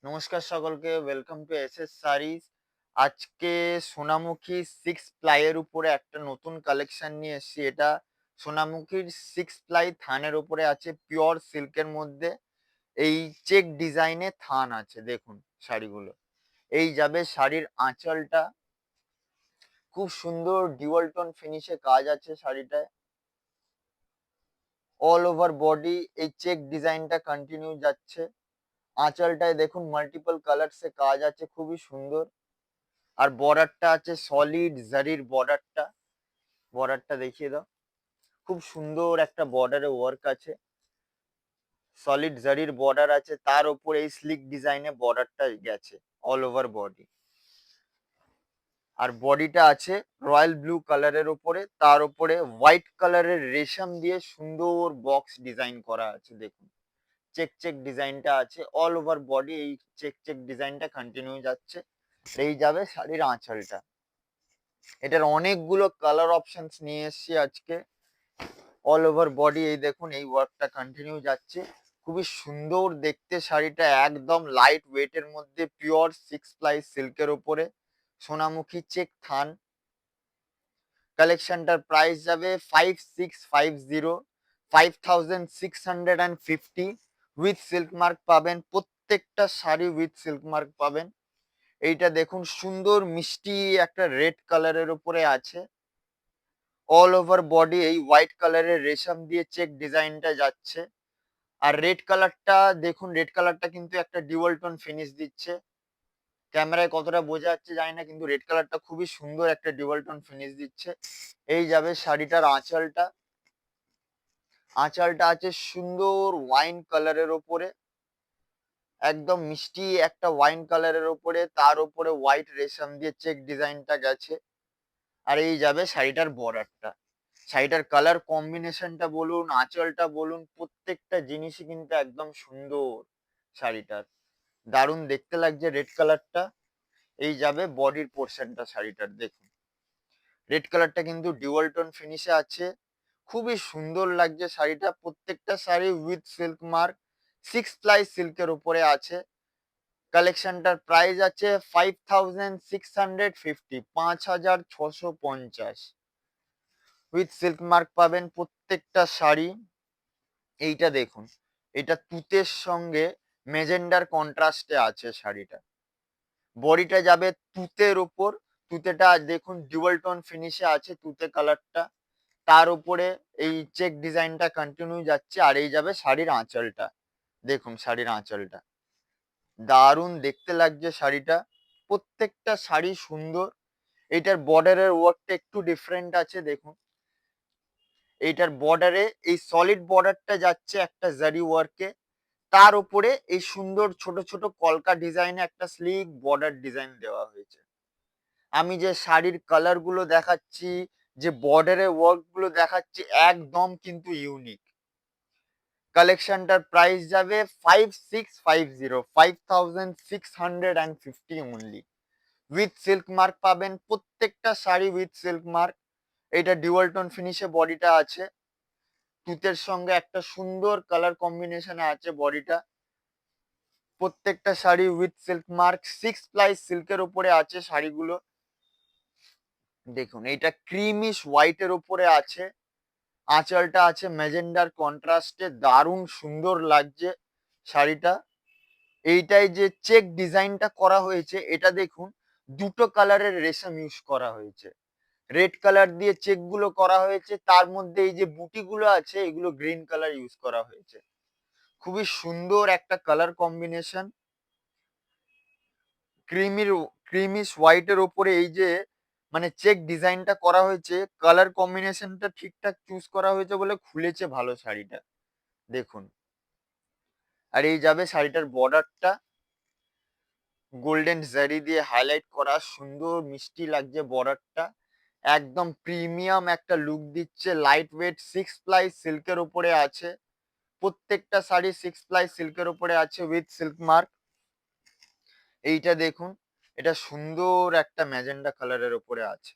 নমস্কার সকলকে, welcome to SS saris. আজকে সোনামুখী সিক্স প্লাইয়ের উপরে একটা নতুন কালেকশন নিয়ে এসেছি। এটা সোনামুখীর সিক্স প্লাই থানের উপরে আছে, পিওর সিল্কের মধ্যে। এই চেক ডিজাইনে থান আছে, দেখুন শাড়িগুলো। এই যাবে শাড়ির আঁচলটা, খুব সুন্দর ডিওয়াল টোন ফিনিশে কাজ আছে শাড়িটায়। অল ওভার বডি এই চেক ডিজাইনটা কন্টিনিউ যাচ্ছে। আঁচলটায় দেখুন মাল্টিপল কালারসে কাজ আছে, খুবই সুন্দর। আর বর্ডারটা আছে সলিড জারির বর্ডারটা। বর্ডারটা দেখিয়ে দাও, খুব সুন্দর একটা বর্ডারে ওয়ার্ক আছে। সলিড জারির বর্ডার আছে, তার উপরে এই স্লিক ডিজাইনে বর্ডারটা গেছে অল ওভার বডি। আর বডিটা আছে রয়্যাল ব্লু কালারের উপরে, তার উপরে হোয়াইট কালারের রেশম দিয়ে সুন্দর বক্স ডিজাইন করা আছে। দেখুন চেক চেক ডিজাইনটা আছে অল ওভার বডি। এই চেক চেক ডিজাইনটা কন্টিনিউ যাচ্ছে। এই যাবে শাড়ির আঁচলটা। এটার অনেকগুলো কালার অপশনস নিয়ে এসেছি আজকে। অল ওভার বডি এই দেখুন, এই ওয়ার্কটা কন্টিনিউ যাচ্ছে। খুবই সুন্দর দেখতে শাড়িটা, একদম লাইট ওয়েটের মধ্যে, পিওর সিক্স প্লাই সিল্কের উপরে সোনামুখী চেক থান। কালেকশনটার প্রাইস যাবে 5650, 5650 উইথ সিল্ক মার্ক পাবেন। প্রত্যেকটা শাড়ি উইথ সিল্ক মার্ক পাবেন। এইটা দেখুন সুন্দর মিষ্টি একটা রেড কালারের উপরে আছে। অল ওভার বডি এই হোয়াইট কালারের রেশম দিয়ে চেক ডিজাইনটা যাচ্ছে। আর রেড কালারটা দেখুন, রেড কালারটা কিন্তু একটা ডিউয়াল টোন ফিনিশ দিচ্ছে। ক্যামেরায় কতটা বোঝা যাচ্ছে জানি না, কিন্তু রেড কালারটা খুবই সুন্দর একটা ডিউয়াল টোন ফিনিশ দিচ্ছে। এই যাবে শাড়িটার আঁচলটা। আঁচলটা আছে সুন্দর ওয়াইন কালারের ওপরে, একদম মিষ্টি একটা ওয়াইন কালারের ওপরে, তার উপরে হোয়াইট রেশম দিয়ে চেক ডিজাইনটা গেছে। আর এই যাবে শাড়িটার বর্ডারটা। শাড়িটার কালার কম্বিনেশনটা বলুন, আঁচলটা বলুন, প্রত্যেকটা জিনিসই কিন্তু একদম সুন্দর শাড়িটার। দারুণ দেখতে লাগছে রেড কালারটা। এই যাবে বডির পোর্শনটা শাড়িটার, দেখুন রেড কালারটা কিন্তু ডিউয়াল টোন ফিনিশে আছে। খুবই সুন্দর লাগছে শাড়িটা। প্রত্যেকটা sari with silk mark, six ply সিল্কের উপরে আছে। কালেকশনটার প্রাইস আছে 5650, 5650 উইথ সিল্ক মার্ক পাবেন প্রত্যেকটা শাড়ি। এইটা দেখুন, এটা তুতের সঙ্গে মেজেন্ডার কন্ট্রাস্টে আছে শাড়িটা। বডিটা যাবে তুতের উপর। তুতেটা দেখুন ডুয়াল টোন ফিনিশে আছে তুতে কালারটা। তার উপরে এই চেক ডিজাইনটা কন্টিনিউ যাচ্ছে। আর এই যাবে শাড়ির আঁচলটা, দেখুন শাড়ির আঁচলটা দারুণ দেখতে লাগছে শাড়িটা। প্রত্যেকটা শাড়ি সুন্দর। এটার বর্ডারের ওয়ার্কটা একটু ডিফারেন্ট আছে, দেখুন এইটার বর্ডারে এই সলিড বর্ডারটা যাচ্ছে একটা জারি ওয়ার্কে, তার উপরে এই সুন্দর ছোট ছোট কলকা ডিজাইনে একটা স্লিক বর্ডার ডিজাইন দেওয়া হয়েছে। আমি যে শাড়ির কালার গুলো দেখাচ্ছি, যে বর্ডারের ওয়ার্ক গুলো দেখাচ্ছি, একদম কিন্তু ইউনিক। কালেকশনটার প্রাইস যাবে 5650, 5650 অনলি। উইথ সিল্ক মার্ক পাবেন প্রত্যেকটা শাড়ি উইথ সিল্ক মার্ক। এটা ডিউয়াল টোন ফিনিশে বডিটা আছে। তুতের সঙ্গে একটা সুন্দর কালার কম্বিনেশনে আছে বডিটা। প্রত্যেকটা sari with silk mark, six ply সিল্কের উপরে আছে শাড়িগুলো। দেখুন এইটা ক্রিমিশ হোয়াইটের উপরে আছে। আঁচলটা আছে ম্যাজেন্ডার কন্ট্রাস্টে, দারুণ সুন্দর লাগছে শাড়িটা। এইটাই যে চেক ডিজাইনটা করা হয়েছে, এটা দেখুন দুটো কালারের রেশম ইউজ করা হয়েছে। রেড কালার দিয়ে চেক গুলো করা হয়েছে, তার মধ্যে এই যে বুটি গুলো আছে এগুলো গ্রিন কালার ইউজ করা হয়েছে। খুবই সুন্দর একটা কালার কম্বিনেশন। ক্রিমির ক্রিমিশ হোয়াইটের ওপরে এই যে মানে চেক ডিজাইনটা করা হয়েছে, কালার কম্বিনেশনটা ঠিকঠাক চুজ করা হয়েছে বলে খুলেছে ভালো শাড়িটা, দেখুন। আর এই যাবে শাড়িটার বর্ডারটা, গোল্ডেন জারি দিয়ে হাইলাইট করা, সুন্দর মিষ্টি লাগছে বর্ডারটা। একদম প্রিমিয়াম একটা লুক দিচ্ছে। লাইট ওয়েট সিক্স প্লাই সিল্কের উপরে আছে। প্রত্যেকটা শাড়ি সিক্স প্লাই সিল্কের উপরে আছে উইথ সিল্ক মার্ক। এইটা দেখুন, এটা সুন্দর একটা ম্যাজেন্ডা কালারের উপরে আছে।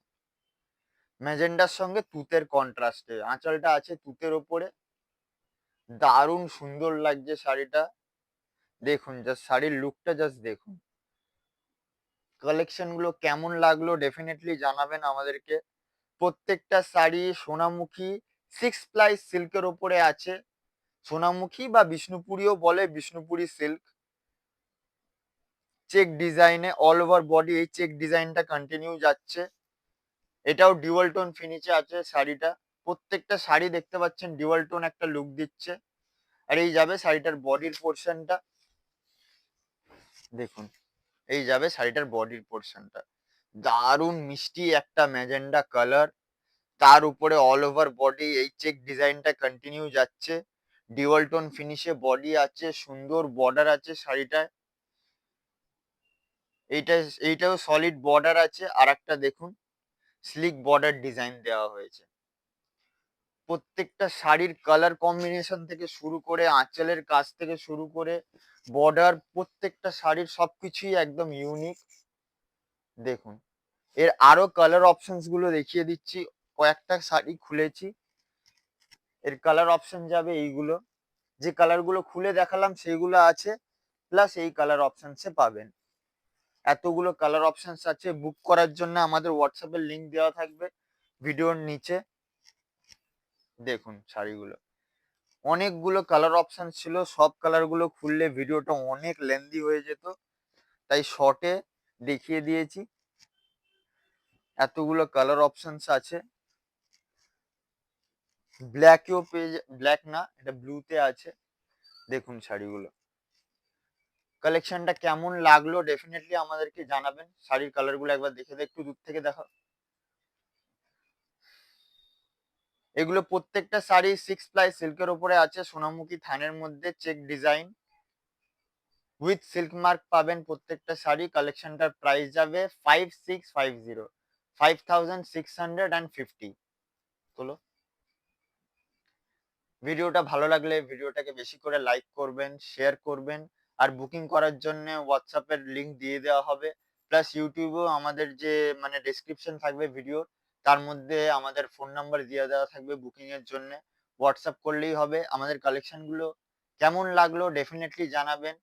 ম্যাজেন্ডার সঙ্গে তুতের কন্ট্রাস্টে আঁচলটা আছে তুতের উপরে। দারুণ সুন্দর লাগছে শাড়িটা। দেখুন জাস্ট শাড়ির লুকটা জাস্ট দেখুন। কালেকশন গুলো কেমন লাগলো ডেফিনেটলি জানাবেন আমাদেরকে। প্রত্যেকটা শাড়ি সোনামুখী 6 প্লাই সিল্কের ওপরে আছে। সোনামুখী বা বিষ্ণুপুরীও বলে, বিষ্ণুপুরী সিল্ক। চেক ডিজাইনে অল ওভার বডি এই চেক ডিজাইনটা কন্টিনিউ যাচ্ছে। এটাও ডুয়াল টোন ফিনিশে আছে শাড়িটা। প্রত্যেকটা শাড়ি দেখতে পাচ্ছেন ডুয়াল টোন একটা লুক দিচ্ছে। আর এই যাবে শাড়িটার বডির পোর্শনটা। দেখুন, এই যাবে শাড়িটার বডির পোর্শনটা। দারুণ মিষ্টি একটা ম্যাজেন্ডা কালার। তার উপরে অল ওভার বডি এই চেক ডিজাইনটা কন্টিনিউ যাচ্ছে। ডুয়াল টোন ফিনিশে বডি আছে, সুন্দর বর্ডার আছে শাড়িটায়। এইটা এইটাও সলিড বর্ডার আছে। আর একটা দেখুন স্লিক বর্ডার ডিজাইন দেওয়া হয়েছে। প্রত্যেকটা শাড়ির কালার কম্বিনেশন থেকে শুরু করে আঁচলের কাজ থেকে শুরু করে বর্ডার, প্রত্যেকটা শাড়ির সবকিছুই একদম ইউনিক। দেখুন, এর আরো কালার অপশনস গুলো দেখিয়ে দিচ্ছি। কয়েকটা শাড়ি খুলেছি, এর কালার অপশন যাবে এইগুলো। যে কালার গুলো খুলে দেখালাম সেইগুলো আছে, প্লাস এই কালার অপশনসে পাবেন। এতগুলো কালার অপশনস আছে। বুক করার জন্য আমাদের হোয়াটসঅ্যাপের লিংক দেওয়া থাকবে ভিডিওর নিচে। দেখুন শাড়িগুলো, অনেকগুলো কালার অপশন ছিল। সব কালার গুলো খুললে ভিডিওটা অনেক লেন্দি হয়ে যেত, তাই শর্টে দেখিয়ে দিয়েছি। এতগুলো কালার অপশনস আছে। ব্ল্যাকেও পেয়ে, ব্ল্যাক না এটা ব্লুতে আছে। দেখুন শাড়িগুলো, কালেকশনটা কেমন লাগলো ডেফিনেটলি আমাদেরকে জানাবেন। শাড়ির কালার গুলো একবার দেখে একটু দূর থেকে দেখা। এগুলো প্রত্যেকটা শাড়ি 6 প্লাই সিল্কের উপরে আছে, সোনামুখী থানের মধ্যে check design with silk mark পাবেন প্রত্যেকটা শাড়ি। কালেকশনটার প্রাইস যাবে 5650, 5650। চলো, ভিডিওটা ভালো লাগলে ভিডিওটাকে বেশি করে লাইক করবেন, শেয়ার করবেন। আর বুকিং করার জন্য হোয়াটসঅ্যাপের লিংক দিয়ে দেওয়া হবে। প্লাস ইউটিউবেও আমাদের যে মানে ডেসক্রিপশন থাকবে ভিডিও, তার মধ্যে আমাদের ফোন নাম্বার দিয়ে দেওয়া থাকবে বুকিং এর জন্য। হোয়াটসঅ্যাপ করলেই হবে। আমাদের কালেকশনগুলো কেমন লাগলো ডেফিনেটলি জানাবেন।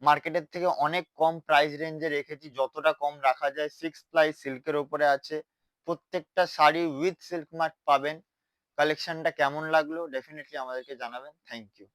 মার্কেটের থেকে অনেক কম প্রাইস রেঞ্জে রেখেছি, যতটা কম রাখা যায়। 6 প্লাই সিল্কের উপরে আছে, প্রত্যেকটা শাড়ি উইথ সিল্ক মার্ক পাবেন। কালেকশনটা কেমন লাগলো ডেফিনেটলি আমাদেরকে জানাবেন। Thank you.